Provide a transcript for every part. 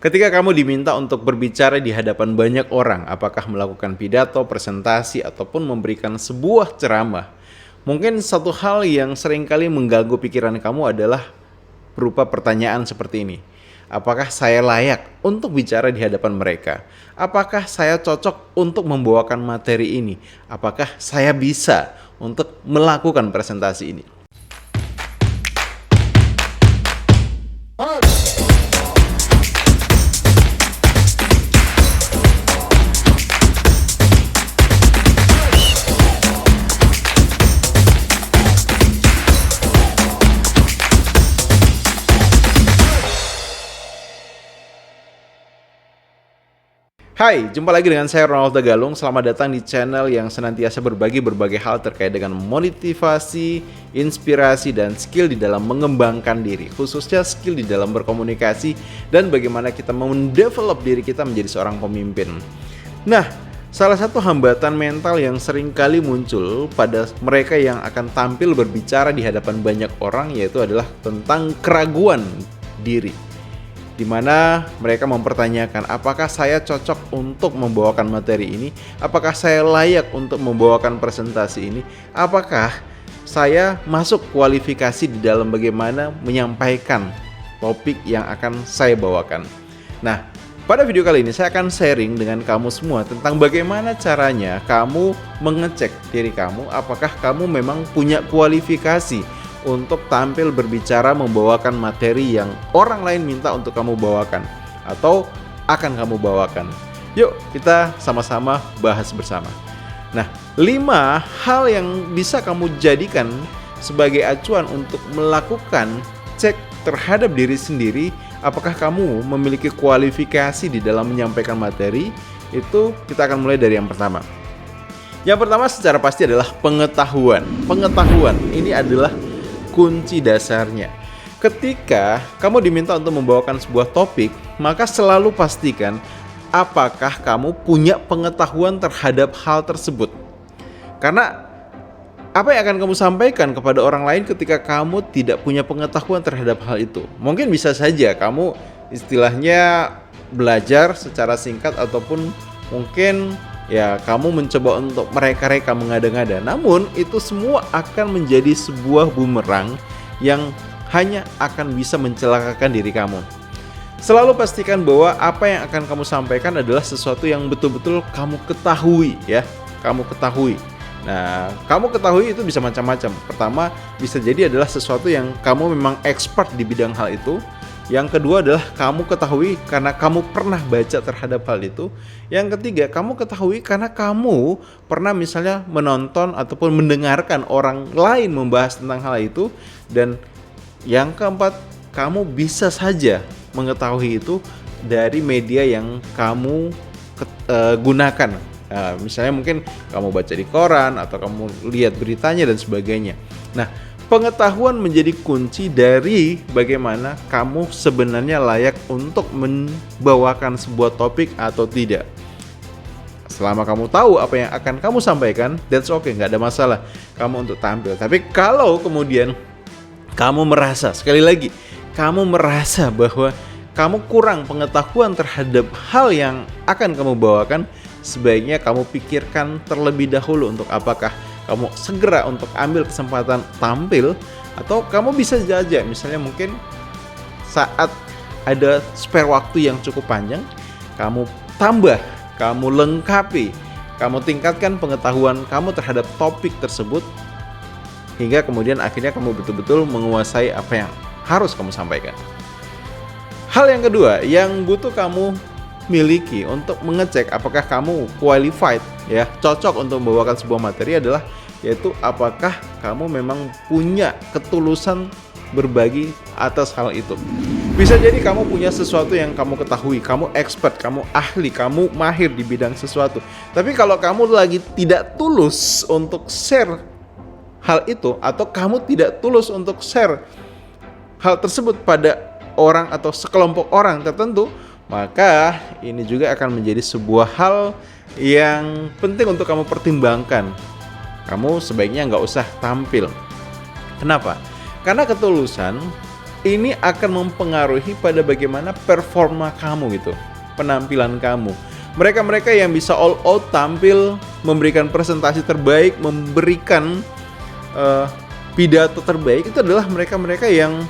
Ketika kamu diminta untuk berbicara di hadapan banyak orang, apakah melakukan pidato, presentasi, ataupun memberikan sebuah ceramah, mungkin satu hal yang seringkali mengganggu pikiran kamu adalah berupa pertanyaan seperti ini. Apakah saya layak untuk bicara di hadapan mereka? Apakah saya cocok untuk membawakan materi ini? Apakah saya bisa untuk melakukan presentasi ini? Hai, jumpa lagi dengan saya Ronald Tagalung. Selamat datang di channel yang senantiasa berbagi berbagai hal terkait dengan motivasi, inspirasi, dan skill di dalam mengembangkan diri. Khususnya skill di dalam berkomunikasi dan bagaimana kita mendevelop diri kita menjadi seorang pemimpin. Nah, salah satu hambatan mental yang sering kali muncul pada mereka yang akan tampil berbicara di hadapan banyak orang yaitu adalah tentang keraguan diri, di mana mereka mempertanyakan apakah saya cocok untuk membawakan materi ini, apakah saya layak untuk membawakan presentasi ini, apakah saya masuk kualifikasi di dalam bagaimana menyampaikan topik yang akan saya bawakan. Nah, pada video kali ini saya akan sharing dengan kamu semua tentang bagaimana caranya kamu mengecek diri kamu apakah kamu memang punya kualifikasi untuk tampil berbicara membawakan materi yang orang lain minta untuk kamu bawakan atau akan kamu bawakan. Yuk kita sama-sama bahas bersama. Nah, 5 hal yang bisa kamu jadikan sebagai acuan untuk melakukan cek terhadap diri sendiri apakah kamu memiliki kualifikasi di dalam menyampaikan materi. Itu kita akan mulai dari yang pertama. Yang pertama secara pasti adalah pengetahuan. Pengetahuan ini adalah kunci dasarnya. Ketika kamu diminta untuk membawakan sebuah topik, maka selalu pastikan apakah kamu punya pengetahuan terhadap hal tersebut. Karena apa yang akan kamu sampaikan kepada orang lain ketika kamu tidak punya pengetahuan terhadap hal itu? Mungkin bisa saja kamu istilahnya belajar secara singkat ataupun mungkin ya kamu mencoba untuk mereka-reka mengada-ngada. Namun itu semua akan menjadi sebuah bumerang yang hanya akan bisa mencelakakan diri kamu. Selalu pastikan bahwa apa yang akan kamu sampaikan adalah sesuatu yang betul-betul kamu ketahui ya. Kamu ketahui. Nah, kamu ketahui itu bisa macam-macam. Pertama, bisa jadi adalah sesuatu yang kamu memang expert di bidang hal itu. Yang kedua adalah kamu ketahui karena kamu pernah baca terhadap hal itu. Yang ketiga, kamu ketahui karena kamu pernah misalnya menonton ataupun mendengarkan orang lain membahas tentang hal itu. Dan yang keempat, kamu bisa saja mengetahui itu dari media yang kamu gunakan. Misalnya mungkin kamu baca di koran atau kamu lihat beritanya dan sebagainya. Nah, pengetahuan menjadi kunci dari bagaimana kamu sebenarnya layak untuk membawakan sebuah topik atau tidak. Selama kamu tahu apa yang akan kamu sampaikan, that's okay, nggak ada masalah kamu untuk tampil. Tapi kalau kemudian kamu merasa, sekali lagi, kamu merasa bahwa kamu kurang pengetahuan terhadap hal yang akan kamu bawakan, sebaiknya kamu pikirkan terlebih dahulu untuk apakah kamu segera untuk ambil kesempatan tampil atau kamu bisa saja misalnya mungkin saat ada spare waktu yang cukup panjang, kamu tambah, kamu lengkapi, kamu tingkatkan pengetahuan kamu terhadap topik tersebut hingga kemudian akhirnya kamu betul-betul menguasai apa yang harus kamu sampaikan. Hal yang kedua yang butuh kamu miliki untuk mengecek apakah kamu qualified ya, cocok untuk membawakan sebuah materi adalah yaitu apakah kamu memang punya ketulusan berbagi atas hal itu. Bisa jadi kamu punya sesuatu yang kamu ketahui, kamu expert, kamu ahli, kamu mahir di bidang sesuatu. Tapi kalau kamu lagi tidak tulus untuk share hal itu atau kamu tidak tulus untuk share hal tersebut pada orang atau sekelompok orang tertentu, maka ini juga akan menjadi sebuah hal yang penting untuk kamu pertimbangkan. Kamu sebaiknya nggak usah tampil. Kenapa? Karena ketulusan ini akan mempengaruhi pada bagaimana performa kamu gitu, penampilan kamu. Mereka-mereka yang bisa all out tampil, memberikan presentasi terbaik, memberikan pidato terbaik, itu adalah mereka-mereka yang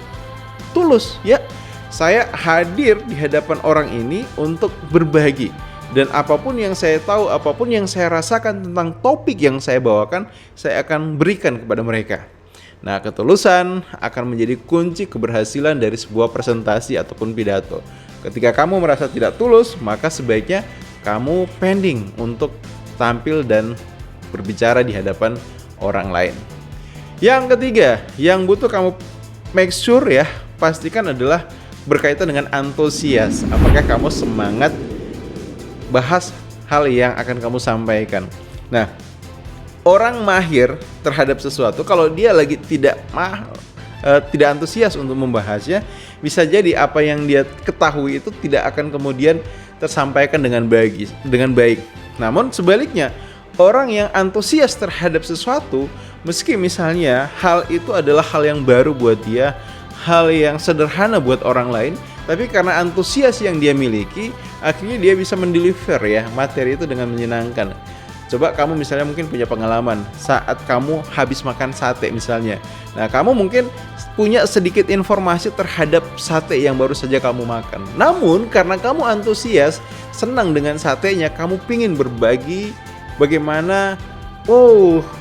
tulus. Ya, saya hadir di hadapan orang ini untuk berbagi. Dan apapun yang saya tahu, apapun yang saya rasakan tentang topik yang saya bawakan, saya akan berikan kepada mereka. Nah, ketulusan akan menjadi kunci keberhasilan dari sebuah presentasi ataupun pidato. Ketika kamu merasa tidak tulus, maka sebaiknya kamu pending untuk tampil dan berbicara di hadapan orang lain. Yang ketiga, yang butuh kamu make sure ya, pastikan adalah berkaitan dengan antusias. Apakah kamu semangat bahas hal yang akan kamu sampaikan. Nah, orang mahir terhadap sesuatu, kalau dia lagi tidak antusias untuk membahasnya, bisa jadi apa yang dia ketahui itu tidak akan kemudian tersampaikan dengan baik. Namun sebaliknya, orang yang antusias terhadap sesuatu, meski misalnya hal itu adalah hal yang baru buat dia, hal yang sederhana buat orang lain, tapi karena antusias yang dia miliki, akhirnya dia bisa mendeliver ya materi itu dengan menyenangkan. Coba kamu misalnya mungkin punya pengalaman saat kamu habis makan sate misalnya. Nah, kamu mungkin punya sedikit informasi terhadap sate yang baru saja kamu makan. Namun karena kamu antusias, senang dengan satenya, kamu pingin berbagi bagaimana,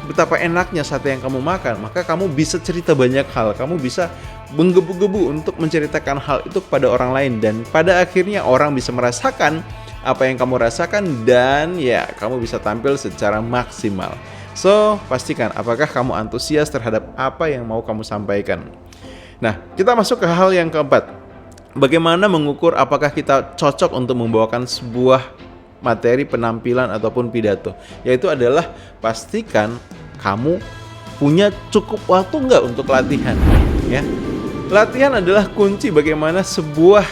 betapa enaknya sate yang kamu makan. Maka kamu bisa cerita banyak hal, kamu bisa menggebu-gebu untuk menceritakan hal itu kepada orang lain. Dan pada akhirnya orang bisa merasakan apa yang kamu rasakan dan ya kamu bisa tampil secara maksimal. So, pastikan apakah kamu antusias terhadap apa yang mau kamu sampaikan. Nah, kita masuk ke hal yang keempat. Bagaimana mengukur apakah kita cocok untuk membawakan sebuah materi penampilan ataupun pidato. Yaitu adalah pastikan kamu punya cukup waktu nggak untuk latihan. Ya, latihan adalah kunci bagaimana sebuah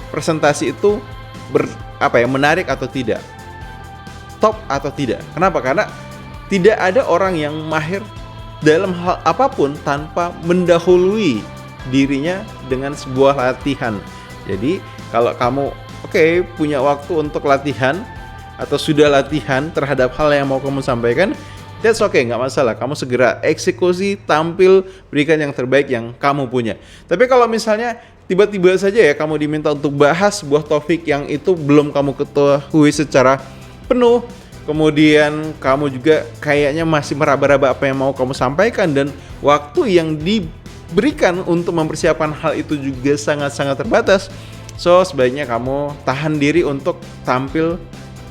presentasi itu menarik atau tidak, top atau tidak. Kenapa? Karena tidak ada orang yang mahir dalam hal apapun tanpa mendahului dirinya dengan sebuah latihan. Jadi kalau kamu punya waktu untuk latihan atau sudah latihan terhadap hal yang mau kamu sampaikan, that's okay, nggak masalah. Kamu segera eksekusi, tampil, berikan yang terbaik yang kamu punya. Tapi kalau misalnya tiba-tiba saja ya kamu diminta untuk bahas sebuah topik yang itu belum kamu ketahui secara penuh, kemudian kamu juga kayaknya masih meraba-raba apa yang mau kamu sampaikan, dan waktu yang diberikan untuk mempersiapkan hal itu juga sangat-sangat terbatas. So, sebaiknya kamu tahan diri untuk tampil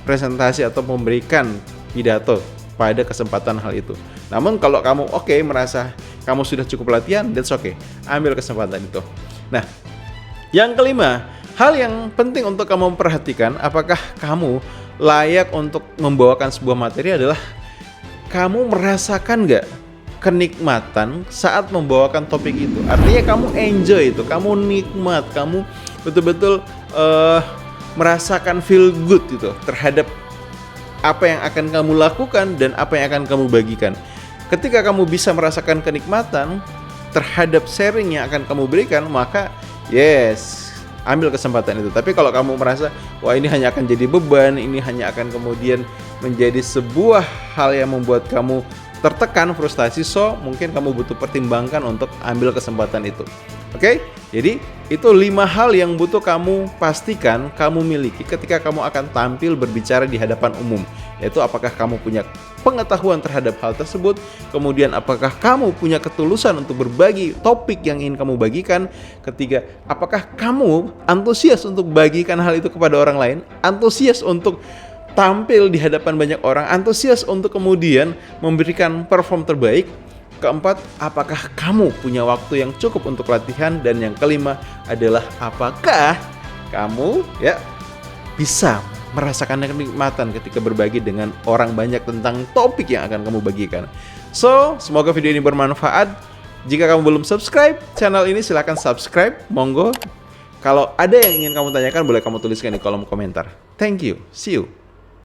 presentasi atau memberikan pidato pada kesempatan hal itu. Namun kalau kamu merasa kamu sudah cukup latihan, that's okay, ambil kesempatan itu. Nah, yang kelima, hal yang penting untuk kamu perhatikan apakah kamu layak untuk membawakan sebuah materi adalah kamu merasakan nggak kenikmatan saat membawakan topik itu. Artinya kamu enjoy itu, kamu nikmat, kamu betul-betul merasakan feel good itu terhadap apa yang akan kamu lakukan dan apa yang akan kamu bagikan. Ketika kamu bisa merasakan kenikmatan terhadap sharing yang akan kamu berikan, maka yes, ambil kesempatan itu. Tapi kalau kamu merasa, wah ini hanya akan jadi beban, ini hanya akan kemudian menjadi sebuah hal yang membuat kamu tertekan, frustasi, so mungkin kamu butuh pertimbangkan untuk ambil kesempatan itu. Oke? Jadi itu 5 hal yang butuh kamu pastikan kamu miliki ketika kamu akan tampil berbicara di hadapan umum. Yaitu apakah kamu punya pengetahuan terhadap hal tersebut, kemudian apakah kamu punya ketulusan untuk berbagi topik yang ingin kamu bagikan, ketiga, apakah kamu antusias untuk bagikan hal itu kepada orang lain, antusias untuk tampil di hadapan banyak orang, antusias untuk kemudian memberikan perform terbaik, keempat, apakah kamu punya waktu yang cukup untuk latihan, dan yang kelima adalah apakah kamu bisa merasakan kenikmatan ketika berbagi dengan orang banyak tentang topik yang akan kamu bagikan. So, semoga video ini bermanfaat. Jika kamu belum subscribe channel ini, silahkan subscribe, monggo. Kalau ada yang ingin kamu tanyakan, boleh kamu tuliskan di kolom komentar. Thank you, see you.